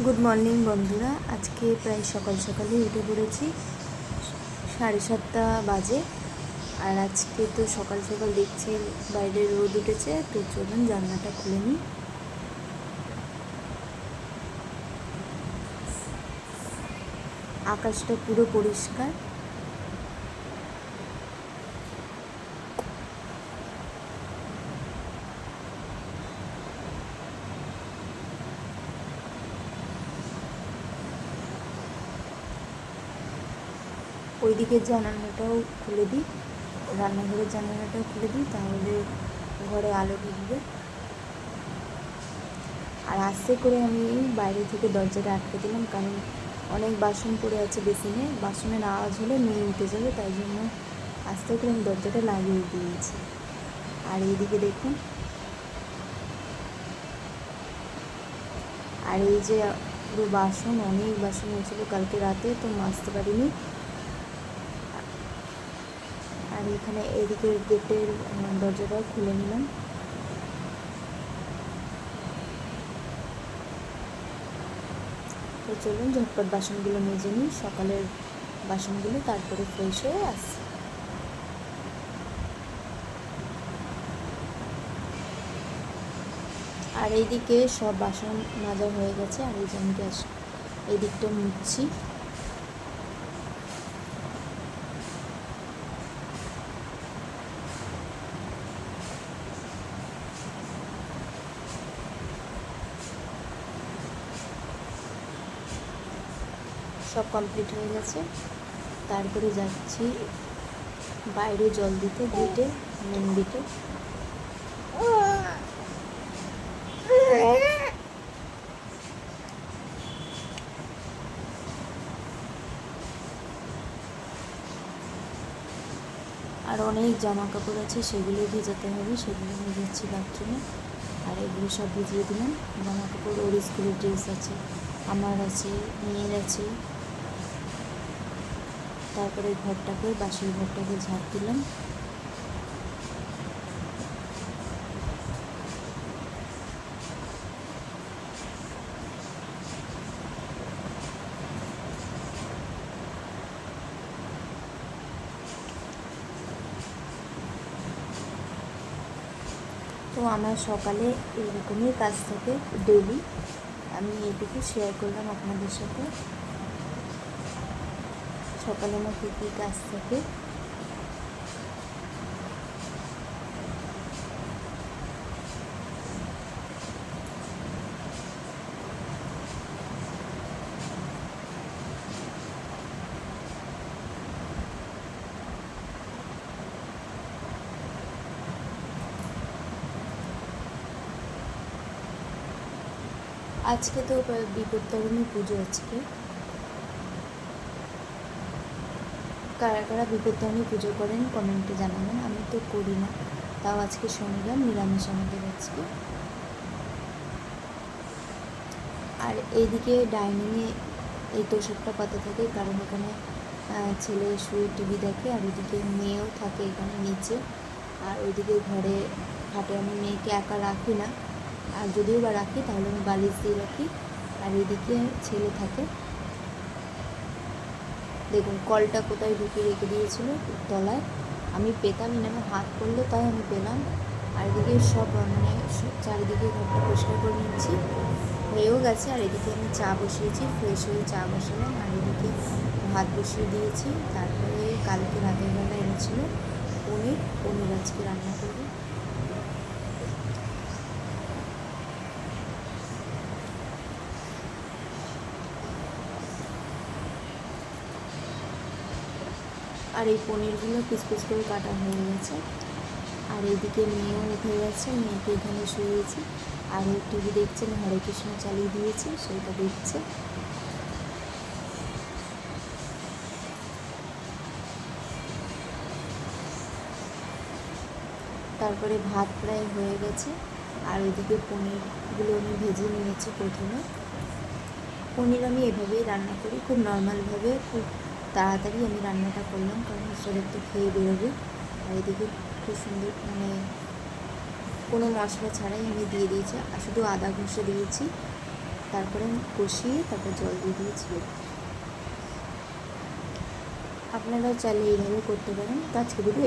Good morning বন্ধুরা। আজকে প্রায় সকাল সকালে উঠে পড়েছি, 7:30 বাজে। আর আজকে তো সকাল সকাল দেখছি বাইরে রোদ উঠেছে, তো চলুন জানলাটা খুলে নিই। আকাশটা পুরো পরিষ্কার। ওইদিকের জানালাটাও খুলে দিই, রান্নাঘরের জানালাটাও খুলে দিই, তাহলে ঘরে আলো ঢুকবে। আর আস্তে করে আমি বাইরে থেকে দরজাটা আটকে দিলাম, কারণ অনেক বাসন পড়ে আছে বেসিনে। বাসনের আওয়াজ হলে মেয়ে উঠে যাবে, তাই জন্য আস্তে করে আমি দরজাটা লাগিয়ে দিয়েছি। আর এইদিকে দেখুন, আর এই যে পুরো বাসন, অনেক বাসন হয়েছিল কালকে রাতে, তো মাজতে পারিনি। আর এখানে এদিকে গেটের দরজাটাও খুলে নিলাম। তো চলুন ঝটপট বাসনগুলো মেজে নিই, সকালের বাসনগুলো, তারপরে ফ্রেশ হয়ে আসি। আর এইদিকে সব বাসন মাজা হয়ে গেছে। আর এই যে আমি গ্যাস এই দিকটা মুছছি। সব কমপ্লিট হয়ে গেছে। তারপরে যাচ্ছি বাইরে জল দিতে, গেটে, মেন গেটে। আর অনেক জামা কাপড় আছে, সেগুলো ভেজাতে হবে, সেগুলো ভেজাচ্ছি বাথরুমে। আর এগুলো সব ভিজিয়ে দিলাম। জামা কাপড়, ওর স্কুলের ড্রেস আছে, আমার আছে, মেয়ের আছে। তারপরে ঘরটাকে, বাসির ঘরটাকে ঝাড় দিলাম। তো আমার সকালে এরকমই কাজ থাকে ডেইলি। আমি এইটুকু শেয়ার করলাম আপনাদের সাথে, সকালে আমার কী কী কাজ থাকে। আজকে তো বিপত্তারিণী পুজো। আজকে কারা কারা বিপত্তারিণী পুজো করেন কমেন্টে জানাবেন। আমি তো করি না, তাও আজকে শনিবার, নিরামিষ আমাদের আজকে। আর এইদিকে ডাইনিংয়ে এই তোষকটা পাতা থাকে, কারণ এখানে ছেলে শুয়ে টিভি দেখে। আর ওইদিকে মেয়েও থাকে এখানে নিচে। আর ওইদিকে ঘরে খাটে আমি মেয়েকে একা রাখি না, আর যদিও বা রাখি তাহলে আমি বালিশ দিয়ে রাখি। আর এদিকে ছেলে থাকে। দেখুন কলটা কোথায় ঢুকিয়ে রেখে দিয়েছিল তলায়, আমি পেতামই না, আমার হাত পড়লো তাই আমি পেলাম। আর এদিকে সব চারিদিকে ঘরটা পরিষ্কার করে নিচ্ছি, হয়েও গেছে। আর এদিকে আমি চা বসিয়েছি, ফ্রেশ হয়ে চা বসালাম। আর এদিকে ভাত বসিয়ে দিয়েছি। তারপরে কালকে রাতের বেলা এনেছিল পনির আজকে রান্না করবো। আর এই পনিরগুলো পিস পিস করে কাটা হয়ে গেছে। আর এইদিকে মেয়েও উঠে গেছে, মেয়েকে এখানে শুয়েছি। আর ও টিভি দেখছে, হরে কৃষ্ণ চালিয়ে দিয়েছি, সেইটা দেখছে। তারপরে ভাত প্রায় হয়ে গেছে। আর ওইদিকে পনিরগুলো আমি ভেজে নিয়েছি। প্রথমে পনির আমি এভাবেই রান্না করি, খুব নর্মালভাবে, খুব তাড়াতাড়ি আমি রান্নাটা করলাম, কারণ সবাই তো খেয়ে বেরোবে। আর এদিকে খুব সুন্দর, কোনো মশলা ছাড়াই আমি দিয়ে দিয়েছি, আর শুধু আদা ঘষে দিয়েছি। তারপরে কষিয়ে তারপর জল দিয়ে দিয়েছিল। আপনারাও চাইলে এইভাবে করতে পারেন। তো আজকে ভিডিও